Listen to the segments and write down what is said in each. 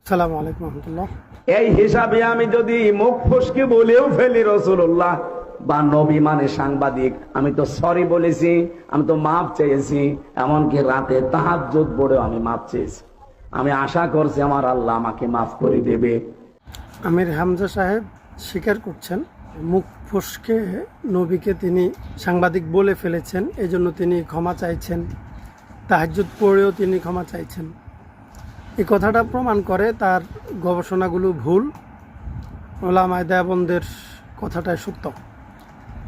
আসসালামু আলাইকুম রহমতুল্লাহ। এই হিসাবে আমি যদি মুখ ফসকে বলেও ফেলি রাসূলুল্লাহ বা নবী মানে সাংবাদিক, আমি তো সরি বলেছি, আমি তো মাপ চেয়েছি, এমনকি রাতে তাহাজ্জুদ পড়েও আমি মাপ চেয়েছি। আমি আশা করছি আমার আল্লাহ আমাকে মাফ করে দেবে। আমির হামজা সাহেব স্বীকার করছেন মুখ ফসকে নবীকে তিনি সাংবাদিক বলে ফেলেছেন, এজন্য তিনি ক্ষমা চাইছেন। তাহাজ্জুদ পড়েও তিনি ক্ষমা চাইছেন। এই কথাটা প্রমাণ করে তার গবেষণাগুলো ভুল, ওলামায়ে দেওবন্দের কথাটাই সত্য।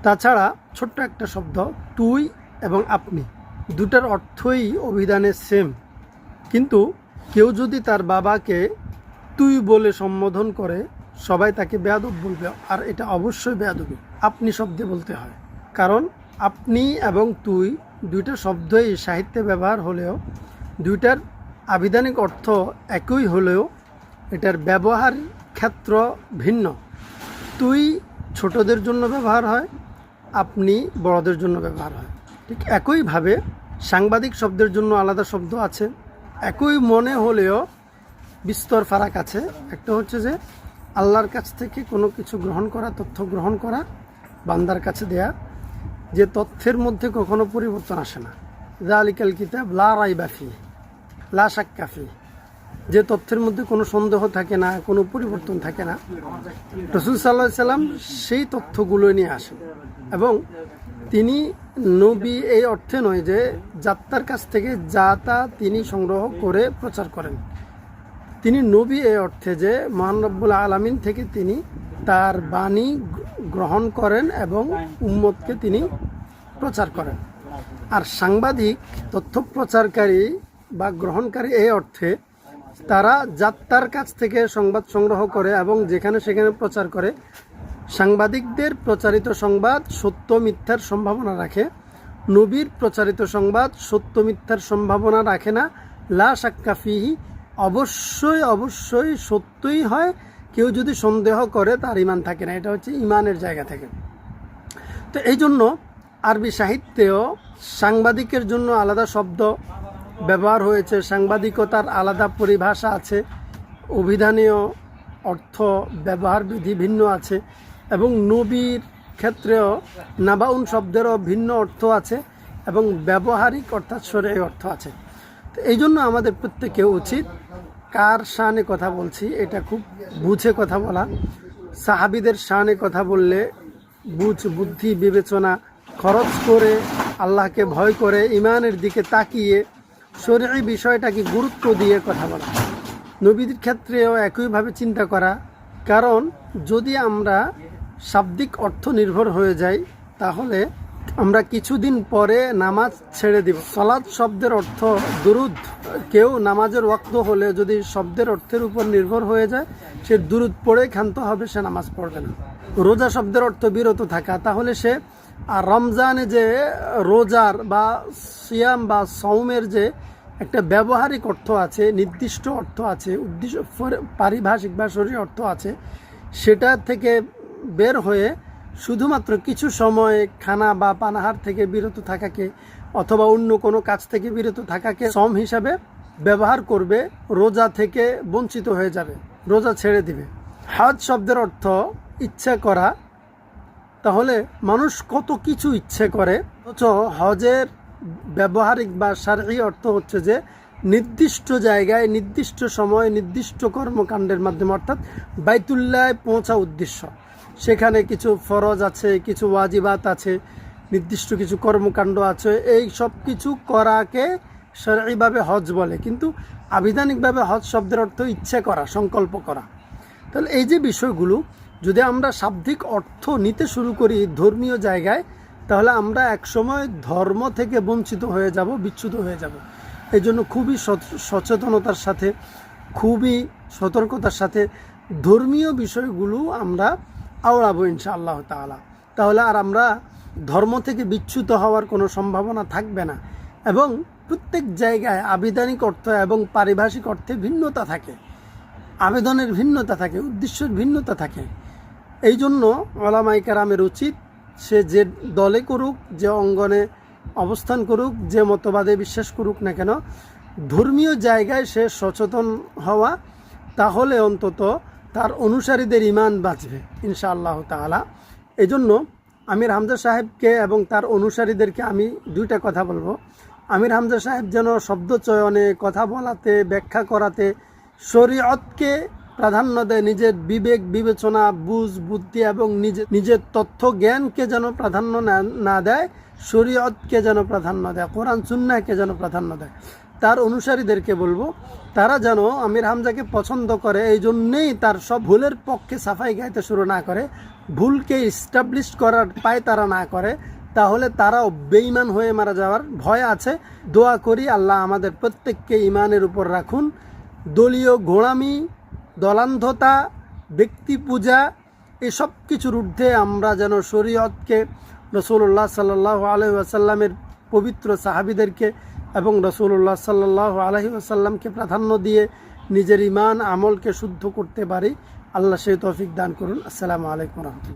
তাছাড়া ছোট্ট একটা শব্দ তুই এবং আপনি, দুটার অর্থই অভিধানে সেম, কিন্তু কেউ যদি তার বাবাকে তুই বলে সম্বোধন করে সবাই তাকে বেয়াদব বলবে, আর এটা অবশ্যই বেয়াদবি। আপনি শব্দে বলতে হয়, কারণ আপনি এবং তুই দুইটা শব্দই সাহিত্যে ব্যবহার হলেও, দুইটার আবিধানিক অর্থ একই হলেও এটার ব্যবহার ক্ষেত্র ভিন্ন। তুই ছোটদের জন্য ব্যবহার হয়, আপনি বড়দের জন্য ব্যবহার হয়। ঠিক একইভাবে সাংবাদিক শব্দের জন্য আলাদা শব্দ আছে, একই মনে হলেও বিস্তর ফারাক আছে। একটা হচ্ছে যে আল্লাহর কাছ থেকে কোনো কিছু গ্রহণ করা, তথ্য গ্রহণ করা, বান্দার কাছে দেয়া, যে তথ্যের মধ্যে কখনো পরিবর্তন আসে না। যালিকাল কিতাব লা রাইবা ফিহি লা শাক্কা ফিহি, যে তথ্যের মধ্যে কোনো সন্দেহ থাকে না, কোনো পরিবর্তন থাকে না। রাসূল সাল্লাল্লাহু আলাইহি সাল্লাম সেই তথ্যগুলো নিয়ে আসেন, এবং তিনি নবী এই অর্থে নয় যে যাত্রার কাছ থেকে যা তা তিনি সংগ্রহ করে প্রচার করেন। তিনি নবী এই অর্থে যে মহান রব্বুল আলামিন থেকে তিনি তার বাণী গ্রহণ করেন এবং উম্মতকে তিনি প্রচার করেন। আর সাংবাদিক তথ্য প্রচারকারী বা গ্রহণকারী এই অর্থে তারা যাত্রার কাছ থেকে সংবাদ সংগ্রহ করে এবং যেখানে সেখানে প্রচার করে। সাংবাদিকদের প্রচারিত সংবাদ সত্য মিথ্যার সম্ভাবনা রাখে, নবীর প্রচারিত সংবাদ সত্য মিথ্যার সম্ভাবনা রাখে না। লা শাক্কা ফিহি, অবশ্যই অবশ্যই সত্যই হয়। কেউ যদি সন্দেহ করে তার ঈমান থাকে না, এটা হচ্ছে ঈমানের জায়গা থেকে। তো এই জন্য আরবি সাহিত্যেও সাংবাদিকের জন্য আলাদা শব্দ ব্যবহার হয়েছে, সাংবাদিকতার আলাদা পরিভাষা আছে, অভিধানীয় অর্থ ব্যবহার বিধি ভিন্ন আছে, এবং নবীর ক্ষেত্রেও নাবাউন শব্দেরও ভিন্ন অর্থ আছে এবং ব্যবহারিক অর্থাৎ শরঈ অর্থ আছে। তো এই জন্য আমাদের প্রত্যেকে উচিত কার শানে কথা বলছি এটা খুব বুঝে কথা বলা। সাহাবীদের শানে কথা বললে বুদ্ধি বিবেচনা খরচ করে, আল্লাহকে ভয় করে, ঈমানের দিকে তাকিয়ে শরঈ বিষয়টাকে গুরুত্ব দিয়ে কথা বলা। নবীদের ক্ষেত্রেও একইভাবে চিন্তা করা, কারণ যদি আমরা শাব্দিক অর্থ নির্ভর হয়ে যাই তাহলে আমরা কিছুদিন পরে নামাজ ছেড়ে দিব। সালাত শব্দের অর্থ দুরুদ, কেউ নামাজের ওয়াক্ত হলে যদি শব্দের অর্থের উপর নির্ভর হয়ে যায়, সে দুরুদ পড়ে ক্ষান্ত হবে, সে নামাজ পড়বে না। রোজা শব্দের অর্থ বিরত থাকা, তাহলে সে আর রমজানে যে রোজার বা সিয়াম বা সওমের যে একটা ব্যবহারিক অর্থ আছে, নির্দিষ্ট অর্থ আছে, উদ্দেশ্য পারিভাষিক বা শরীর অর্থ আছে, সেটা থেকে বের হয়ে শুধুমাত্র কিছু সময় খানা বা পানাহার থেকে বিরত থাকাকে অথবা অন্য কোনো কাজ থেকে বিরত থাকাকে সম হিসাবে ব্যবহার করবে, রোজা থেকে বঞ্চিত হয়ে যাবে, রোজা ছেড়ে দিবে। হজ শব্দের অর্থ ইচ্ছা করা, তাহলে মানুষ কত কিছু ইচ্ছে করে, অথচ হজের ব্যবহারিক বা শারঈ অর্থ হচ্ছে যে নির্দিষ্ট জায়গায় নির্দিষ্ট সময় নির্দিষ্ট কর্মকাণ্ডের মাধ্যমে, অর্থাৎ বাইতুল্লাহ পৌঁছা উদ্দেশ্য। সেখানে কিছু ফরজ আছে, কিছু ওয়াজিবাত আছে, নির্দিষ্ট কিছু কর্মকাণ্ড আছে, এই সব কিছু করাকে শারঈভাবে হজ বলে। কিন্তু আবিধানিকভাবে হজ শব্দের অর্থ ইচ্ছে করা, সংকল্প করা। তাহলে এই যে বিষয়গুলো যদি আমরা শাব্দিক অর্থ নিতে শুরু করি ধর্মীয় জায়গায়, তাহলে আমরা একসময় ধর্ম থেকে বঞ্চিত হয়ে যাব, বিচ্যুত হয়ে যাব। এই জন্য খুবই সচেতনতার সাথে, খুবই সতর্কতার সাথে ধর্মীয় বিষয়গুলো আমরা আওড়াবো ইনশাআল্লাহ তাআলা। তাহলে আর আমরা ধর্ম থেকে বিচ্যুত হওয়ার কোনো সম্ভাবনা থাকবে না। এবং প্রত্যেক জায়গায় আবিধানিক অর্থ এবং পারিভাষিক অর্থে ভিন্নতা থাকে, আবেদনের ভিন্নতা থাকে, উদ্দেশ্যের ভিন্নতা থাকে। এই জন্য উলামায়ে কেরামের উচিত সে যে দলে করুক, যে অঙ্গনে অবস্থান করুক, যে মতবাদে বিশ্বাস করুক না কেন, ধর্মীয় জায়গায় সে সচেতন হওয়া তাহলে অন্তত তার অনুসারীদের ইমান বাঁচবে ইনশাআল্লাহ তাআলা। এই জন্য আমির হামজা সাহেবকে এবং তার অনুসারীদেরকে আমি দুইটা কথা বলবো। আমির হামজা সাহেব যেন শব্দ চয়নে, কথা বলাতে, ব্যাখ্যা করাতে শরীয়তকে প্রাধান্য দেয়, নিজের বিবেক বিবেচনা, বুঝ বুদ্ধি এবং নিজের তথ্য জ্ঞানকে যেন প্রাধান্য না দেয়, শরীয়তকে যেন প্রাধান্য দেয়, কোরআন সুন্নাহকে যেন প্রাধান্য দেয়। তার অনুসারীদেরকে বলবো তারা যেন আমির হামজাকে পছন্দ করে, এই জন্যেই তার সব ভুলের পক্ষে সাফাই গাইতে শুরু না করে, ভুলকে ইস্টাবলিশ করার পায় তারা না করে, তাহলে তারাও বেঈমান হয়ে মারা যাওয়ার ভয় আছে। দোয়া করি আল্লাহ আমাদের প্রত্যেককে ইমানের উপর রাখুন। দলীয় গোঁড়ামি, দলান্ধতা, ব্যক্তি পূজা, এসব কিছুর ঊর্ধ্বে আমরা যেন শরীয়তকে, রাসূলুল্লাহ সাল্লাল্লাহু আলাইহি ওয়াসাল্লামের পবিত্র সাহাবীদেরকে এবং রাসূলুল্লাহ সাল্লাল্লাহু আলাইহি ওয়াসাল্লামকে প্রাধান্য দিয়ে নিজের ইমান আমলকে শুদ্ধ করতে পারি। আল্লাহ সেই তৌফিক দান করুন। আসসালামু আলাইকুম ওয়া রাহমাতুল্লাহ।